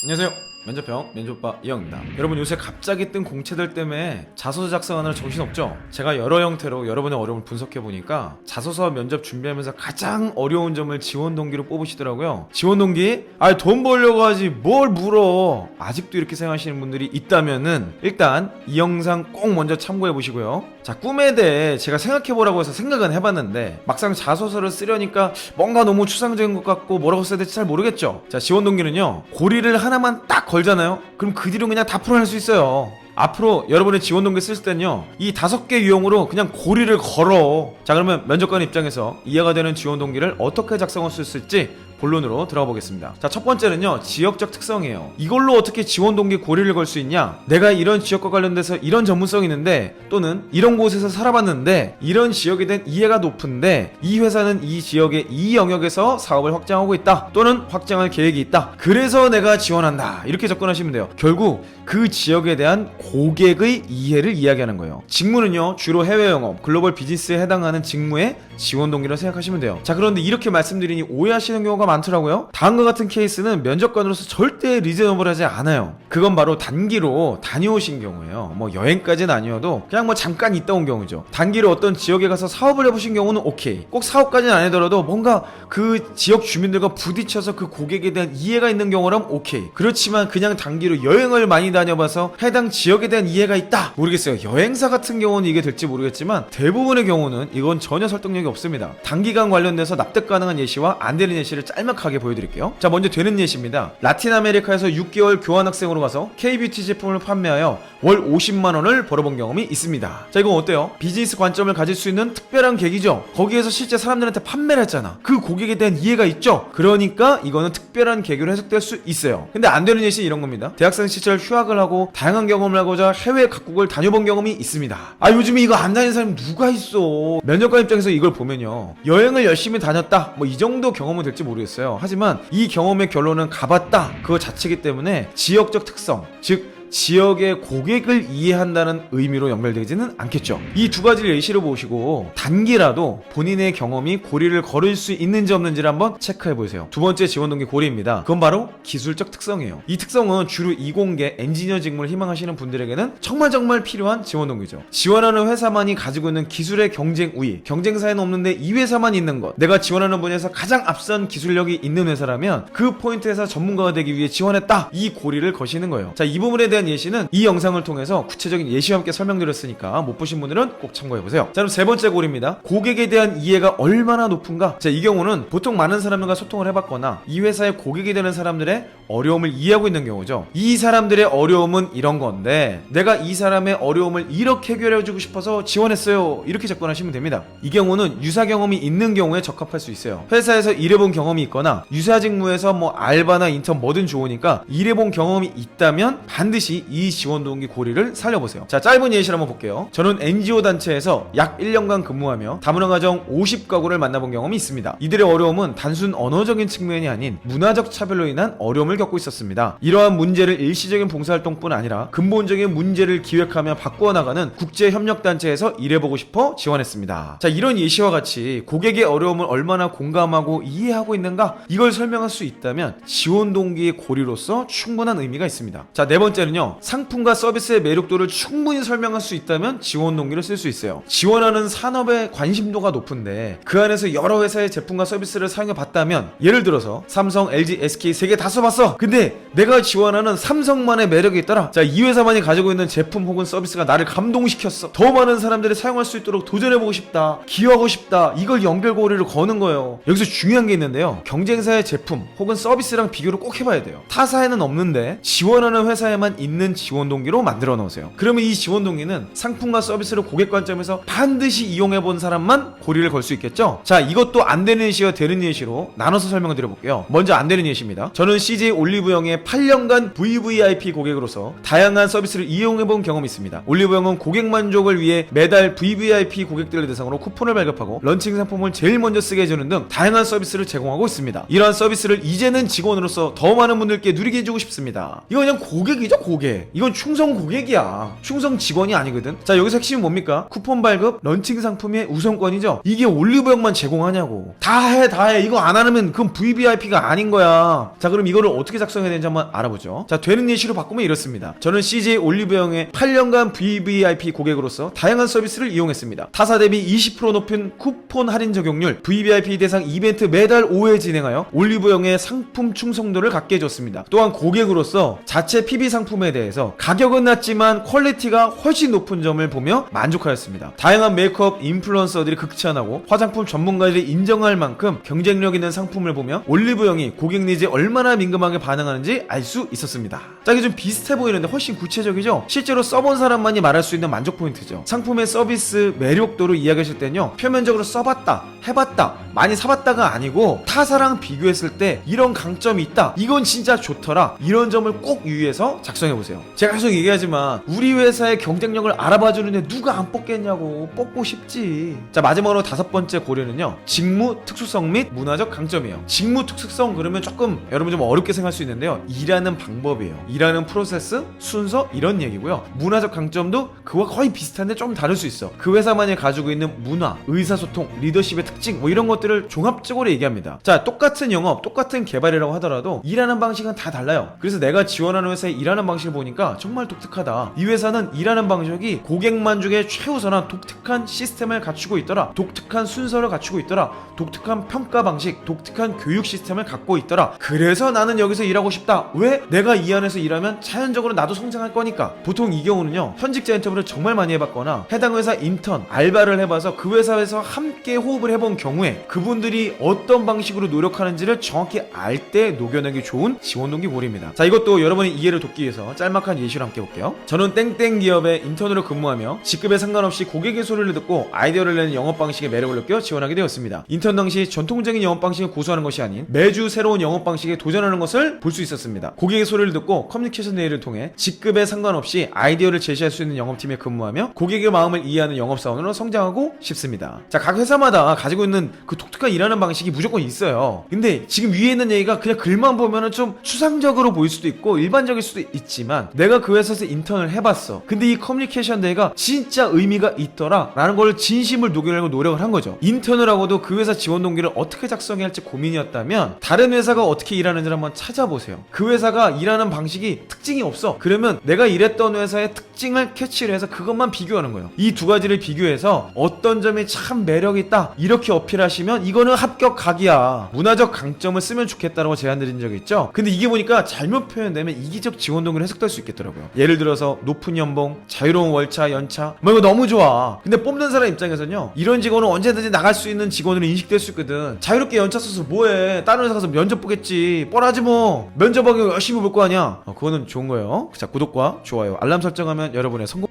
안녕하세요. 면접형 면접오빠 이영입니다. 여러분, 요새 갑자기 뜬 공채들 때문에 자소서 작성하느라 정신없죠? 제가 여러 형태로 여러분의 어려움을 분석해보니까 자소서 면접 준비하면서 가장 어려운 점을 지원 동기로 뽑으시더라고요. 지원 동기? 돈 벌려고 하지 뭘 물어. 아직도 이렇게 생각하시는 분들이 있다면은 일단 이 영상 꼭 먼저 참고해보시고요. 자, 꿈에 대해 제가 생각해보라고 해서 생각은 해봤는데 막상 자소서를 쓰려니까 뭔가 너무 추상적인 것 같고 뭐라고 써야 될지 잘 모르겠죠? 자, 지원 동기는요, 고리를 하나만 딱 걸잖아요? 그럼 그 뒤로 그냥 다 풀어낼 수 있어요. 앞으로 여러분의 지원 동기 쓸 때는요, 이 5개 유형으로 그냥 고리를 걸어. 자, 그러면 면접관 입장에서 이해가 되는 지원 동기를 어떻게 작성할 수 있을지 본론으로 들어가 보겠습니다. 자, 첫 번째는요, 지역적 특성이에요. 이걸로 어떻게 지원 동기 고리를 걸 수 있냐? 내가 이런 지역과 관련돼서 이런 전문성이 있는데, 또는 이런 곳에서 살아봤는데 이런 지역에 대한 이해가 높은데 이 회사는 이 지역의 이 영역에서 사업을 확장하고 있다, 또는 확장할 계획이 있다, 그래서 내가 지원한다, 이렇게 접근하시면 돼요. 결국 그 지역에 대한 고객의 이해를 이야기하는 거예요. 직무는요, 주로 해외 영업, 글로벌 비즈니스에 해당하는 직무의 지원 동기라고 생각하시면 돼요. 자, 그런데 이렇게 말씀드리니 오해하시는 경우가 많더라고요. 다음과 같은 케이스는 면접관으로서 절대 리저너블하지 않아요. 그건 바로 단기로 다녀오신 경우예요. 뭐 여행까지는 아니어도 그냥 뭐 잠깐 있다 온 경우죠. 단기로 어떤 지역에 가서 사업을 해보신 경우는 오케이. 꼭 사업까지는 아니더라도 뭔가 그 지역 주민들과 부딪혀서 그 고객에 대한 이해가 있는 경우라면 오케이. 그렇지만 그냥 단기로 여행을 많이 다녀봐서 해당 지역에 대한 이해가 있다, 모르겠어요. 여행사 같은 경우는 이게 될지 모르겠지만 대부분의 경우는 이건 전혀 설득력이 없습니다. 단기간 관련돼서 납득 가능한 예시와 안 되는 예시를 짤막하게 보여드릴게요. 자, 먼저 되는 예시입니다. 라틴 아메리카에서 6개월 교환학생으로 가서 K뷰티 제품을 판매하여 월 50만원을 벌어본 경험이 있습니다. 자, 이건 어때요? 비즈니스 관점을 가질 수 있는 특별한 계기죠. 거기에서 실제 사람들한테 판매를 했잖아. 그 고객에 대한 이해가 있죠. 그러니까 이거는 특별한 계기로 해석될 수 있어요. 근데 안 되는 예시 이런 겁니다. 대학생 시절 휴학을 하고 다양한 경험을 하고자 해외 각국을 다녀본 경험이 있습니다. 요즘에 이거 안 다니는 사람이 누가 있어. 면접관 입장에서 이걸 보면요, 여행을 열심히 다녔다, 뭐 이 정도 경험은 될지 모르겠어요. 하지만 이 경험의 결론은 가봤다, 그거 자체이기 때문에 지역적 특성, 즉 지역의 고객을 이해한다는 의미로 연결되지는 않겠죠. 이 두 가지를 예시로 보시고 단기라도 본인의 경험이 고리를 걸을 수 있는지 없는지를 한번 체크해 보세요. 두 번째 지원 동기 고리입니다. 그건 바로 기술적 특성이에요. 이 특성은 주로 이공계 엔지니어 직무를 희망하시는 분들에게는 정말 필요한 지원 동기죠. 지원하는 회사만이 가지고 있는 기술의 경쟁 우위, 경쟁사에는 없는데 이 회사만 있는 것, 내가 지원하는 분야에서 가장 앞선 기술력이 있는 회사라면 그 포인트에서 전문가가 되기 위해 지원했다, 이 고리를 거시는 거예요. 자, 이 부분에 대한 예시는 이 영상을 통해서 구체적인 예시와 함께 설명드렸으니까 못 보신 분들은 꼭 참고해보세요. 자, 그럼 세 번째 고리입니다. 고객에 대한 이해가 얼마나 높은가? 자, 이 경우는 보통 많은 사람들과 소통을 해봤거나 이 회사의 고객이 되는 사람들의 어려움을 이해하고 있는 경우죠. 이 사람들의 어려움은 이런 건데 내가 이 사람의 어려움을 이렇게 해결해주고 싶어서 지원했어요, 이렇게 접근하시면 됩니다. 이 경우는 유사 경험이 있는 경우에 적합할 수 있어요. 회사에서 일해본 경험이 있거나 유사 직무에서 뭐 알바나 인턴 뭐든 좋으니까 일해본 경험이 있다면 반드시 이 지원 동기 고리를 살려보세요. 자, 짧은 예시를 한번 볼게요. 저는 NGO 단체에서 약 1년간 근무하며 다문화 가정 50가구를 만나본 경험이 있습니다. 이들의 어려움은 단순 언어적인 측면이 아닌 문화적 차별로 인한 어려움을 겪고 있었습니다. 이러한 문제를 일시적인 봉사활동뿐 아니라 근본적인 문제를 기획하며 바꾸어 나가는 국제협력단체에서 일해보고 싶어 지원했습니다. 자, 이런 예시와 같이 고객의 어려움을 얼마나 공감하고 이해하고 있는가, 이걸 설명할 수 있다면 지원 동기의 고리로서 충분한 의미가 있습니다. 자, 네 번째는요, 상품과 서비스의 매력도를 충분히 설명할 수 있다면 지원 동기를 쓸 수 있어요. 지원하는 산업의 관심도가 높은데 그 안에서 여러 회사의 제품과 서비스를 사용해 봤다면, 예를 들어서 삼성, LG, SK 3개 다 써봤어. 근데 내가 지원하는 삼성만의 매력이 있더라. 자, 이 회사만이 가지고 있는 제품 혹은 서비스가 나를 감동시켰어. 더 많은 사람들이 사용할 수 있도록 도전해보고 싶다, 기여하고 싶다, 이걸 연결고리를 거는 거예요. 여기서 중요한 게 있는데요, 경쟁사의 제품 혹은 서비스랑 비교를 꼭 해봐야 돼요. 타사에는 없는데 지원하는 회사에만 있는 지원 동기로 만들어 놓으세요. 그러면 이 지원 동기는 상품과 서비스를 고객 관점에서 반드시 이용해 본 사람만 고리를 걸 수 있겠죠. 자, 이것도 안 되는 예시와 되는 예시로 나눠서 설명을 드려볼게요. 먼저 안 되는 예시입니다. 저는 CJ 올리브영의 8년간 VVIP 고객으로서 다양한 서비스를 이용해 본 경험이 있습니다. 올리브영은 고객 만족을 위해 매달 VVIP 고객들을 대상으로 쿠폰을 발급하고 런칭 상품을 제일 먼저 쓰게 해주는 등 다양한 서비스를 제공하고 있습니다. 이러한 서비스를 이제는 직원으로서 더 많은 분들께 누리게 해주고 싶습니다. 이거 그냥 고객이죠, 고객. 고객, 이건 충성 고객이야. 충성 직원이 아니거든. 자, 여기서 핵심은 뭡니까? 쿠폰 발급, 런칭 상품의 우선권이죠. 이게 올리브영만 제공하냐고. 다 해. 이거 안 하면 그건 VVIP가 아닌 거야. 자, 그럼 이거를 어떻게 작성해야 되는지 한번 알아보죠. 자, 되는 예시로 바꾸면 이렇습니다. 저는 CJ 올리브영의 8년간 VVIP 고객으로서 다양한 서비스를 이용했습니다. 타사 대비 20% 높은 쿠폰 할인 적용률, VVIP 대상 이벤트 매달 5회 진행하여 올리브영의 상품 충성도를 갖게 해줬습니다. 또한 고객으로서 자체 PB 상품에 대해서 가격은 낮지만 퀄리티가 훨씬 높은 점을 보며 만족하였습니다. 다양한 메이크업 인플루언서들이 극찬하고 화장품 전문가들이 인정할 만큼 경쟁력 있는 상품을 보며 올리브영이 고객 니즈에 얼마나 민감하게 반응하는지 알 수 있었습니다. 자, 이게 좀 비슷해 보이는데 훨씬 구체적이죠? 실제로 써본 사람만이 말할 수 있는 만족 포인트죠. 상품의 서비스 매력도를 이야기하실 때는요, 표면적으로 써봤다, 해봤다, 많이 사봤다가 아니고 타사랑 비교했을 때 이런 강점이 있다, 이건 진짜 좋더라, 이런 점을 꼭 유의해서 작성해보세요. 제가 계속 얘기하지만 우리 회사의 경쟁력을 알아봐주는데 누가 안 뽑겠냐고. 뽑고 싶지. 자, 마지막으로 5번째 고려는요, 직무 특수성 및 문화적 강점이에요. 직무 특수성 그러면 조금 여러분 좀 어렵게 생각할 수 있는데요, 일하는 방법이에요. 일하는 프로세스, 순서, 이런 얘기고요. 문화적 강점도 그와 거의 비슷한데 좀 다를 수 있어. 그 회사만이 가지고 있는 문화, 의사소통, 리더십의 특징, 뭐 이런 것들을 종합적으로 얘기합니다. 자, 똑같은 영업, 똑같은 개발이라고 하더라도 일하는 방식은 다 달라요. 그래서 내가 지원하는 회사의 일하는 방식을 보니까 정말 독특하다. 이 회사는 일하는 방식이 고객 만족에 최우선한 독특한 시스템을 갖추고 있더라, 독특한 순서를 갖추고 있더라, 독특한 평가 방식, 독특한 교육 시스템을 갖고 있더라. 그래서 나는 여기서 일하고 싶다. 왜? 내가 이 안에서 일하면 자연적으로 나도 성장할 거니까. 보통 이 경우는요, 현직자 인터뷰를 정말 많이 해봤거나 해당 회사 인턴, 알바를 해봐서 그 회사에서 함께 호흡을 해본 경우에 그분들이 어떤 방식으로 노력하는지를 정확히 알 때 녹여내기 좋은 지원 동기고리입니다. 자, 이것도 여러분이 이해를 돕기 위해서 짤막한 예시로 함께 볼게요. 저는 땡땡 기업의 인턴으로 근무하며 직급에 상관없이 고객의 소리를 듣고 아이디어를 내는 영업 방식의 매력을 느껴 지원하게 되었습니다. 인턴 당시 전통적인 영업 방식을 고수하는 것이 아닌 매주 새로운 영업 방식에 도전하는 것을 볼 수 있었습니다. 고객의 소리를 듣고 커뮤니케이션 내일을 통해 직급에 상관없이 아이디어를 제시할 수 있는 영업팀에 근무하며 고객의 마음을 이해하는 영업사원으로 성장하고 싶습니다. 자, 각 회사마다 가지고 있는 그 독특한 일하는 방식이 무조건 있어요. 근데 지금 위에 있는 얘기가 그냥 글만 보면은 좀 추상적으로 보일 수도 있고 일반적일 수도 있지만, 내가 그 회사에서 인턴을 해봤어. 근데 이 커뮤니케이션 데이가 진짜 의미가 있더라 라는 걸 진심을 녹여내고 노력을 한 거죠. 인턴을 하고도 그 회사 지원 동기를 어떻게 작성해야 할지 고민이었다면 다른 회사가 어떻게 일하는지를 한번 찾아보세요. 그 회사가 일하는 방식이 특징이 없어. 그러면 내가 일했던 회사의 특징을 캐치를 해서 그것만 비교하는 거예요. 이 두 가지를 비교해서 어떤 점이 참 매력있다 이렇게 어필하시면 이거는 합격 각이야. 문화적 강점을 쓰면 좋겠다라고 제안드린 적이 있죠. 근데 이게 보니까 잘못 표현되면 이기적 지원 동기로 해석될 수 있겠더라고요. 예를 들어서 높은 연봉, 자유로운 월차, 연차, 뭐 이거 너무 좋아. 근데 뽑는 사람 입장에서는요, 이런 직원은 언제든지 나갈 수 있는 직원으로 인식될 수 있거든. 자유롭게 연차 써서 뭐해. 다른 회사 가서 면접 보겠지. 뻔하지 뭐. 면접하기 열심히 볼 거 아니야. 그거는 좋은 거예요. 자, 구독과 좋아요, 알람 설정하면 여러분의 성공.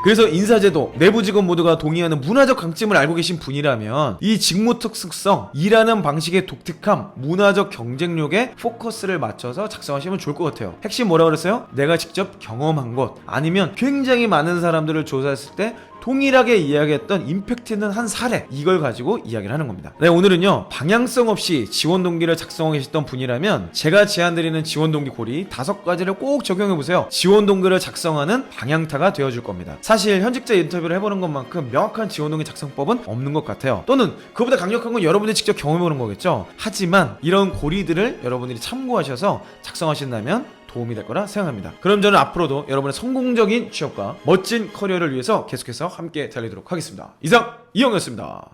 그래서 인사제도, 내부 직원 모두가 동의하는 문화적 강점을 알고 계신 분이라면 이 직무 특수성, 일하는 방식의 독특함, 문화적 경쟁력에 포커스를 맞춰서 작성하시면 좋을 것 같아요. 핵심 뭐라고 그랬어요? 내가 직접 경험한 것, 아니면 굉장히 많은 사람들을 조사했을 때 동일하게 이야기했던 임팩트 있는 한 사례, 이걸 가지고 이야기를 하는 겁니다. 네, 오늘은요, 방향성 없이 지원 동기를 작성하고 계셨던 분이라면 제가 제안드리는 지원 동기 고리 5가지를 꼭 적용해보세요. 지원 동기를 작성하는 방향타가 되어줄 겁니다. 사실 현직자 인터뷰를 해보는 것만큼 명확한 지원 동기 작성법은 없는 것 같아요. 또는 그보다 강력한 건 여러분들이 직접 경험해보는 거겠죠. 하지만 이런 고리들을 여러분들이 참고하셔서 작성하신다면 도움이 될 거라 생각합니다. 그럼 저는 앞으로도 여러분의 성공적인 취업과 멋진 커리어를 위해서 계속해서 함께 달리도록 하겠습니다. 이상 이영이었습니다.